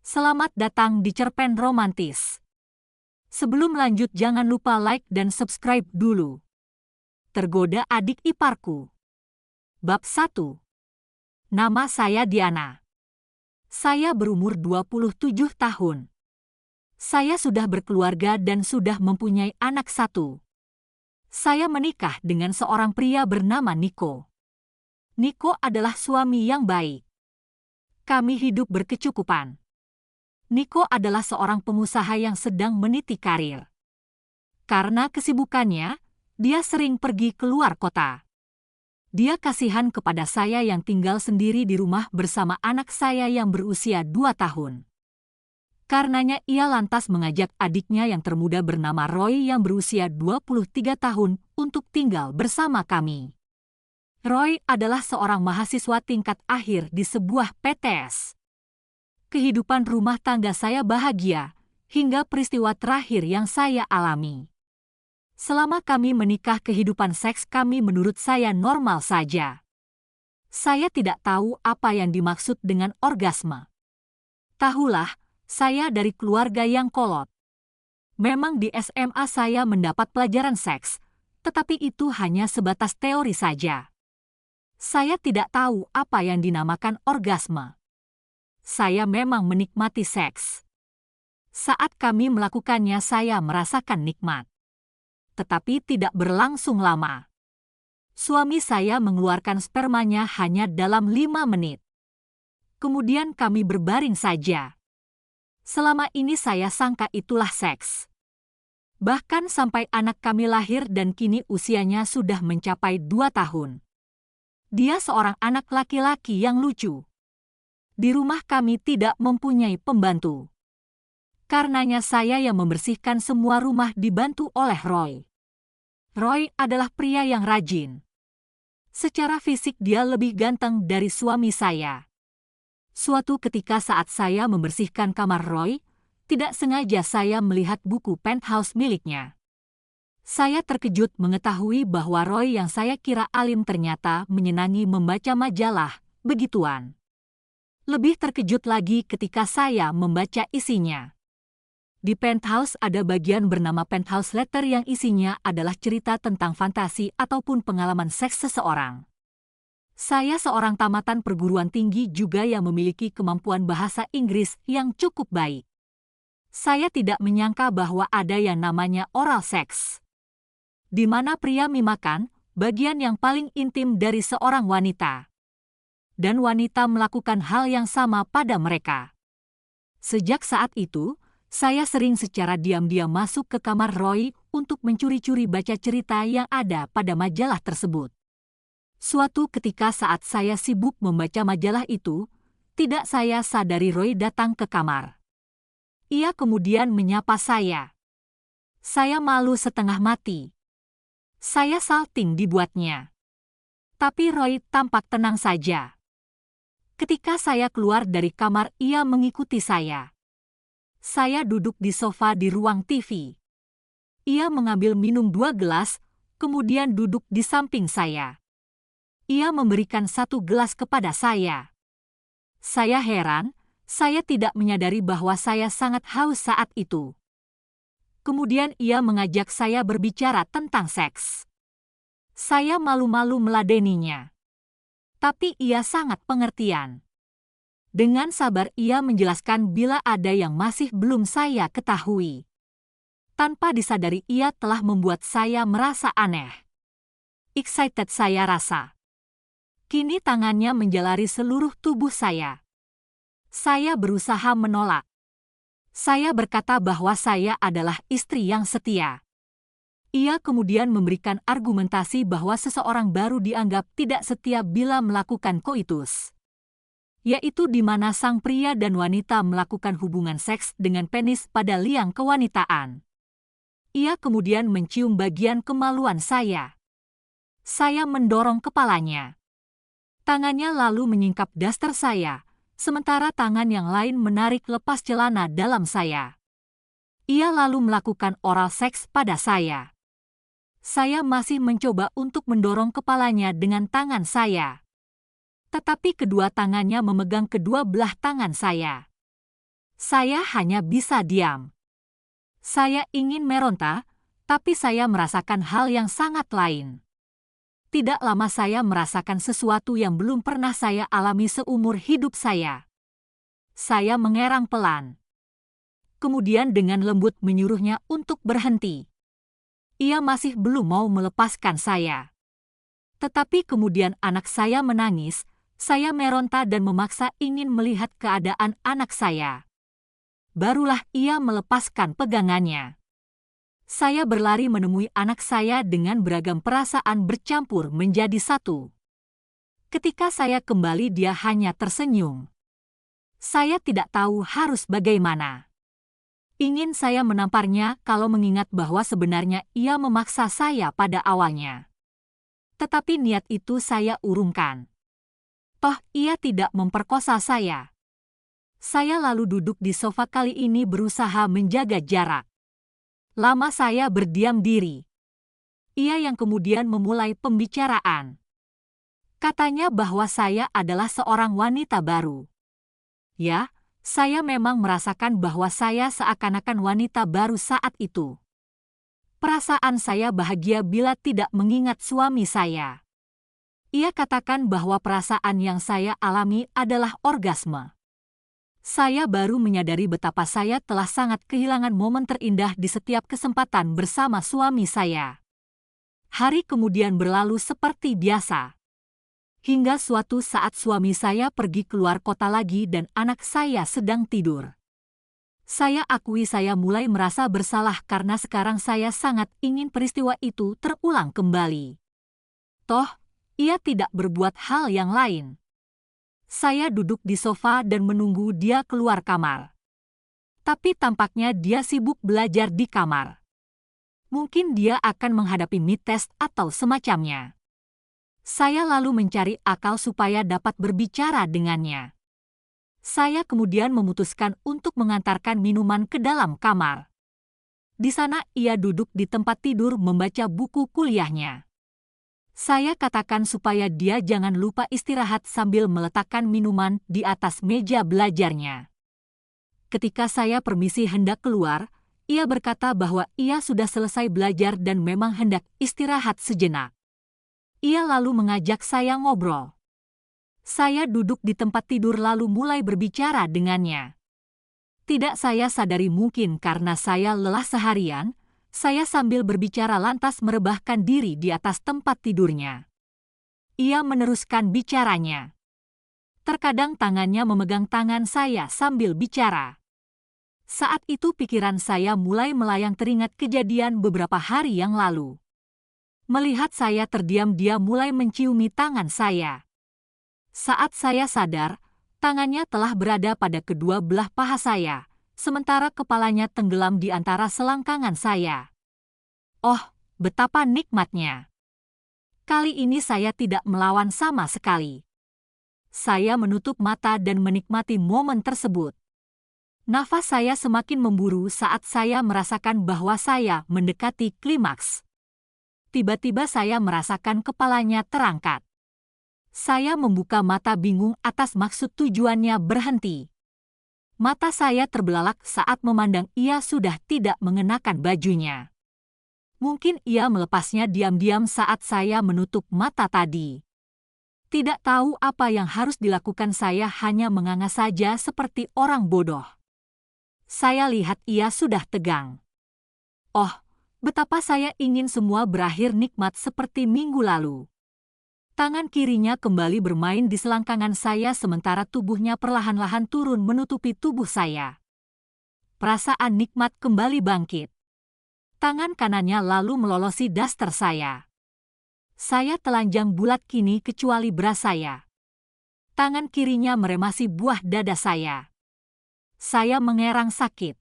Selamat datang di Cerpen Romantis. Sebelum lanjut jangan lupa like dan subscribe dulu. Tergoda adik iparku. Bab 1. Nama saya Diana. Saya berumur 27 tahun. Saya sudah berkeluarga dan sudah mempunyai anak satu. Saya menikah dengan seorang pria bernama Niko. Niko adalah suami yang baik. Kami hidup berkecukupan. Niko adalah seorang pengusaha yang sedang meniti karir. Karena kesibukannya, dia sering pergi keluar kota. Dia kasihan kepada saya yang tinggal sendiri di rumah bersama anak saya yang berusia 2 tahun. Karenanya ia lantas mengajak adiknya yang termuda bernama Roy yang berusia 23 tahun untuk tinggal bersama kami. Roy adalah seorang mahasiswa tingkat akhir di sebuah PTS. Kehidupan rumah tangga saya bahagia, hingga peristiwa terakhir yang saya alami. Selama kami menikah, kehidupan seks kami menurut saya normal saja. Saya tidak tahu apa yang dimaksud dengan orgasme. Tahulah, saya dari keluarga yang kolot. Memang di SMA saya mendapat pelajaran seks, tetapi itu hanya sebatas teori saja. Saya tidak tahu apa yang dinamakan orgasme. Saya memang menikmati seks. Saat kami melakukannya saya merasakan nikmat. Tetapi tidak berlangsung lama. Suami saya mengeluarkan spermanya hanya dalam 5 menit. Kemudian kami berbaring saja. Selama ini saya sangka itulah seks. Bahkan sampai anak kami lahir dan kini usianya sudah mencapai 2 tahun. Dia seorang anak laki-laki yang lucu. Di rumah kami tidak mempunyai pembantu. Karenanya saya yang membersihkan semua rumah dibantu oleh Roy. Roy adalah pria yang rajin. Secara fisik dia lebih ganteng dari suami saya. Suatu ketika saat saya membersihkan kamar Roy, tidak sengaja saya melihat buku Penthouse miliknya. Saya terkejut mengetahui bahwa Roy yang saya kira alim ternyata menyenangi membaca majalah begituan. Lebih terkejut lagi ketika saya membaca isinya. Di Penthouse ada bagian bernama Penthouse Letter yang isinya adalah cerita tentang fantasi ataupun pengalaman seks seseorang. Saya seorang tamatan perguruan tinggi juga yang memiliki kemampuan bahasa Inggris yang cukup baik. Saya tidak menyangka bahwa ada yang namanya oral sex, di mana pria memakan bagian yang paling intim dari seorang wanita. Dan wanita melakukan hal yang sama pada mereka. Sejak saat itu, saya sering secara diam-diam masuk ke kamar Roy untuk mencuri-curi baca cerita yang ada pada majalah tersebut. Suatu ketika saat saya sibuk membaca majalah itu, tidak saya sadari Roy datang ke kamar. Ia kemudian menyapa saya. Saya malu setengah mati. Saya salting dibuatnya. Tapi Roy tampak tenang saja. Ketika saya keluar dari kamar, ia mengikuti saya. Saya duduk di sofa di ruang TV. Ia mengambil minum 2 gelas, kemudian duduk di samping saya. Ia memberikan 1 gelas kepada saya. Saya heran, saya tidak menyadari bahwa saya sangat haus saat itu. Kemudian ia mengajak saya berbicara tentang seks. Saya malu-malu meladeninya. Tapi ia sangat pengertian. Dengan sabar ia menjelaskan bila ada yang masih belum saya ketahui. Tanpa disadari ia telah membuat saya merasa aneh. Excited saya rasa. Kini tangannya menjalari seluruh tubuh saya. Saya berusaha menolak. Saya berkata bahwa saya adalah istri yang setia. Ia kemudian memberikan argumentasi bahwa seseorang baru dianggap tidak setia bila melakukan koitus, yaitu di mana sang pria dan wanita melakukan hubungan seks dengan penis pada liang kewanitaan. Ia kemudian mencium bagian kemaluan saya. Saya mendorong kepalanya. Tangannya lalu menyingkap daster saya, sementara tangan yang lain menarik lepas celana dalam saya. Ia lalu melakukan oral seks pada saya. Saya masih mencoba untuk mendorong kepalanya dengan tangan saya. Tetapi kedua tangannya memegang kedua belah tangan saya. Saya hanya bisa diam. Saya ingin meronta, tapi saya merasakan hal yang sangat lain. Tidak lama saya merasakan sesuatu yang belum pernah saya alami seumur hidup saya. Saya mengerang pelan. Kemudian dengan lembut menyuruhnya untuk berhenti. Ia masih belum mau melepaskan saya. Tetapi kemudian anak saya menangis, saya meronta dan memaksa ingin melihat keadaan anak saya. Barulah ia melepaskan pegangannya. Saya berlari menemui anak saya dengan beragam perasaan bercampur menjadi satu. Ketika saya kembali dia hanya tersenyum. Saya tidak tahu harus bagaimana. Ingin saya menamparnya kalau mengingat bahwa sebenarnya ia memaksa saya pada awalnya. Tetapi niat itu saya urungkan. Toh ia tidak memperkosa saya. Saya lalu duduk di sofa kali ini berusaha menjaga jarak. Lama saya berdiam diri. Ia yang kemudian memulai pembicaraan. Katanya bahwa saya adalah seorang wanita baru. Ya, saya memang merasakan bahwa saya seakan-akan wanita baru saat itu. Perasaan saya bahagia bila tidak mengingat suami saya. Ia katakan bahwa perasaan yang saya alami adalah orgasme. Saya baru menyadari betapa saya telah sangat kehilangan momen terindah di setiap kesempatan bersama suami saya. Hari kemudian berlalu seperti biasa. Hingga suatu saat suami saya pergi keluar kota lagi dan anak saya sedang tidur. Saya akui saya mulai merasa bersalah karena sekarang saya sangat ingin peristiwa itu terulang kembali. Toh, ia tidak berbuat hal yang lain. Saya duduk di sofa dan menunggu dia keluar kamar. Tapi tampaknya dia sibuk belajar di kamar. Mungkin dia akan menghadapi mid test atau semacamnya. Saya lalu mencari akal supaya dapat berbicara dengannya. Saya kemudian memutuskan untuk mengantarkan minuman ke dalam kamar. Di sana ia duduk di tempat tidur membaca buku kuliahnya. Saya katakan supaya dia jangan lupa istirahat sambil meletakkan minuman di atas meja belajarnya. Ketika saya permisi hendak keluar, ia berkata bahwa ia sudah selesai belajar dan memang hendak istirahat sejenak. Ia lalu mengajak saya ngobrol. Saya duduk di tempat tidur lalu mulai berbicara dengannya. Tidak saya sadari mungkin karena saya lelah seharian, saya sambil berbicara lantas merebahkan diri di atas tempat tidurnya. Ia meneruskan bicaranya. Terkadang tangannya memegang tangan saya sambil bicara. Saat itu pikiran saya mulai melayang teringat kejadian beberapa hari yang lalu. Melihat saya terdiam dia mulai menciumi tangan saya. Saat saya sadar, tangannya telah berada pada kedua belah paha saya. Sementara kepalanya tenggelam di antara selangkangan saya. Oh, betapa nikmatnya. Kali ini saya tidak melawan sama sekali. Saya menutup mata dan menikmati momen tersebut. Nafas saya semakin memburu saat saya merasakan bahwa saya mendekati klimaks. Tiba-tiba saya merasakan kepalanya terangkat. Saya membuka mata bingung atas maksud tujuannya berhenti. Mata saya terbelalak saat memandang ia sudah tidak mengenakan bajunya. Mungkin ia melepasnya diam-diam saat saya menutup mata tadi. Tidak tahu apa yang harus dilakukan saya hanya menganga saja seperti orang bodoh. Saya lihat ia sudah tegang. Oh, betapa saya ingin semua berakhir nikmat seperti minggu lalu. Tangan kirinya kembali bermain di selangkangan saya sementara tubuhnya perlahan-lahan turun menutupi tubuh saya. Perasaan nikmat kembali bangkit. Tangan kanannya lalu melolosi daster saya. Saya telanjang bulat kini kecuali bra saya. Tangan kirinya meremasi buah dada saya. Saya mengerang sakit.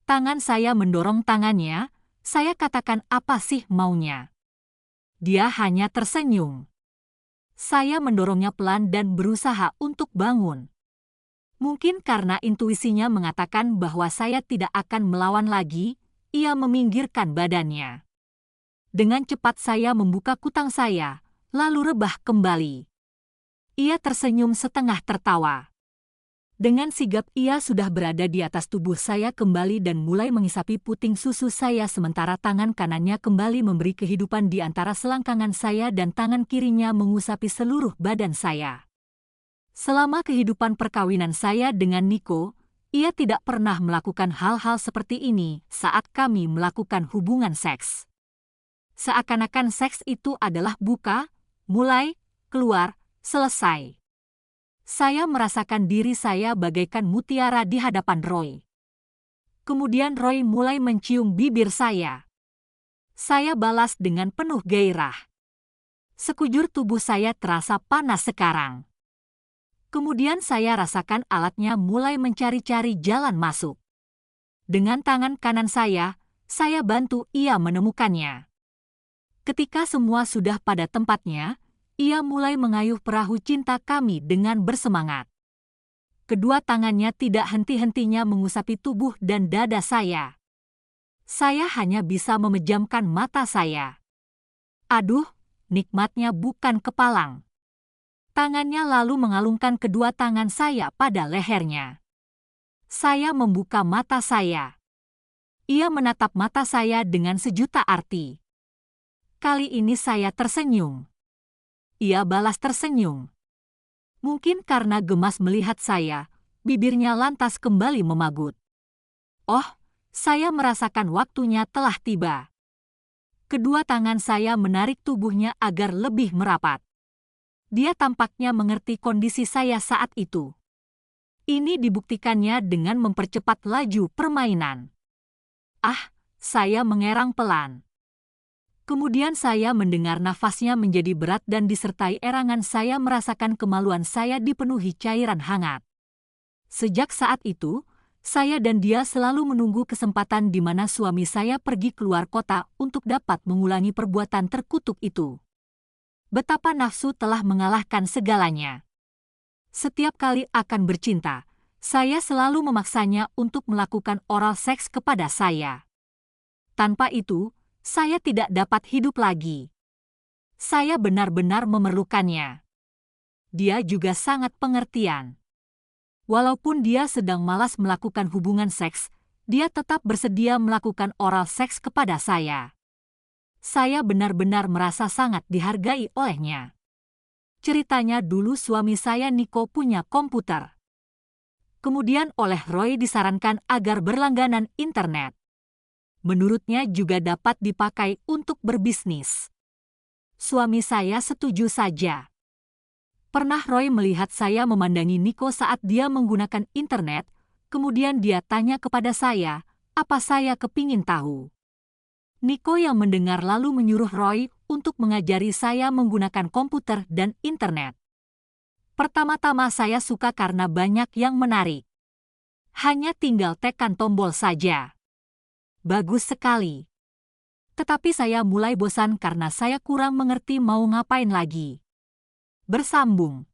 Tangan saya mendorong tangannya, saya katakan apa sih maunya. Dia hanya tersenyum. Saya mendorongnya pelan dan berusaha untuk bangun. Mungkin karena intuisinya mengatakan bahwa saya tidak akan melawan lagi, ia meminggirkan badannya. Dengan cepat saya membuka kutang saya, lalu rebah kembali. Ia tersenyum setengah tertawa. Dengan sigap ia sudah berada di atas tubuh saya kembali dan mulai mengisapi puting susu saya sementara tangan kanannya kembali memberi kehidupan di antara selangkangan saya dan tangan kirinya mengusapi seluruh badan saya. Selama kehidupan perkawinan saya dengan Nico, ia tidak pernah melakukan hal-hal seperti ini saat kami melakukan hubungan seks. Seakan-akan seks itu adalah buka, mulai, keluar, selesai. Saya merasakan diri saya bagaikan mutiara di hadapan Roy. Kemudian Roy mulai mencium bibir saya. Saya balas dengan penuh gairah. Sekujur tubuh saya terasa panas sekarang. Kemudian saya rasakan alatnya mulai mencari-cari jalan masuk. Dengan tangan kanan saya bantu ia menemukannya. Ketika semua sudah pada tempatnya, ia mulai mengayuh perahu cinta kami dengan bersemangat. Kedua tangannya tidak henti-hentinya mengusapi tubuh dan dada saya. Saya hanya bisa memejamkan mata saya. Aduh, nikmatnya bukan kepalang. Tangannya lalu mengalungkan kedua tangan saya pada lehernya. Saya membuka mata saya. Ia menatap mata saya dengan sejuta arti. Kali ini saya tersenyum. Ia balas tersenyum. Mungkin karena gemas melihat saya, bibirnya lantas kembali memagut. Oh, saya merasakan waktunya telah tiba. Kedua tangan saya menarik tubuhnya agar lebih merapat. Dia tampaknya mengerti kondisi saya saat itu. Ini dibuktikannya dengan mempercepat laju permainan. Ah, saya mengerang pelan. Kemudian saya mendengar nafasnya menjadi berat dan disertai erangan saya merasakan kemaluan saya dipenuhi cairan hangat. Sejak saat itu, saya dan dia selalu menunggu kesempatan di mana suami saya pergi keluar kota untuk dapat mengulangi perbuatan terkutuk itu. Betapa nafsu telah mengalahkan segalanya. Setiap kali akan bercinta, saya selalu memaksanya untuk melakukan oral seks kepada saya. Tanpa itu, saya tidak dapat hidup lagi. Saya benar-benar memerlukannya. Dia juga sangat pengertian. Walaupun dia sedang malas melakukan hubungan seks, dia tetap bersedia melakukan oral seks kepada saya. Saya benar-benar merasa sangat dihargai olehnya. Ceritanya dulu suami saya Nico punya komputer. Kemudian oleh Roy disarankan agar berlangganan internet. Menurutnya juga dapat dipakai untuk berbisnis. Suami saya setuju saja. Pernah Roy melihat saya memandangi Nico saat dia menggunakan internet, kemudian dia tanya kepada saya, apa saya kepingin tahu. Nico yang mendengar lalu menyuruh Roy untuk mengajari saya menggunakan komputer dan internet. Pertama-tama saya suka karena banyak yang menarik. Hanya tinggal tekan tombol saja. Bagus sekali. Tetapi saya mulai bosan karena saya kurang mengerti mau ngapain lagi. Bersambung.